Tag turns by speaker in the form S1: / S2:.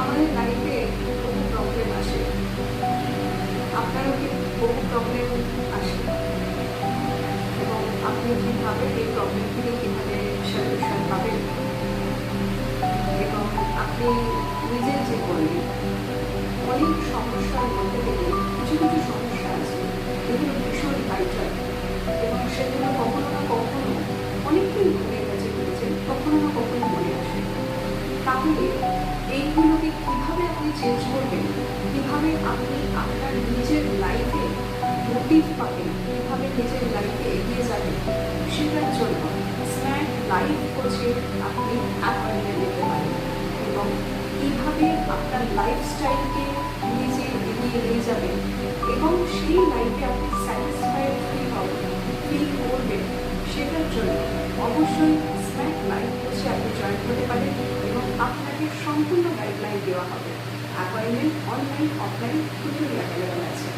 S1: আমাদের লাইফে বহু প্রবলেম আসে, আপনারও কি বহু প্রবলেম আসে, এবং আপনি কীভাবে এই প্রবলেম থেকে কীভাবে সলিউশন পাবেন, এবং আপনি নিজের জীবনে অনেক সমস্যার মধ্যে থেকে কিছু কিছু সমস্যা আছে যেগুলো ভীষণ ভাইটাল, এবং সেগুলো কখনো না কখনো অনেকদিন ঘুরে গেছে ঘুরেছে, কখনো না কখনো মনে আসে। তাহলে এইগুলোকে কিভাবে আপনি চেঞ্জ করবেন, কিভাবে আপনি আপনার নিজের লাইফে মোটিভ পাবেন, কিভাবে নিজের লাইফে এগিয়ে যাবেন, সেটার জন্য স্মার্ট লাইফ কোচে আপনি অ্যাপয়েন্টমেন্ট নিতে পারেন, এবং কিভাবে আপনার লাইফস্টাইলকে নিজে এগিয়ে নিয়ে যাবেন এবং সেই লাইফে আপনি স্যাটিসফাইড ফিল করবেন, সেটার জন্য অবশ্যই স্মার্ট লাইফ কোচে আপনি জয়েন করতে পারেন, এবং আপনাকে সম্পূর্ণ গাইডলাইন দেওয়া হবে। অ্যাপয়েন্টমেন্ট অনলাইন অফলাইন দুটোই অ্যাভেলেবল আছে।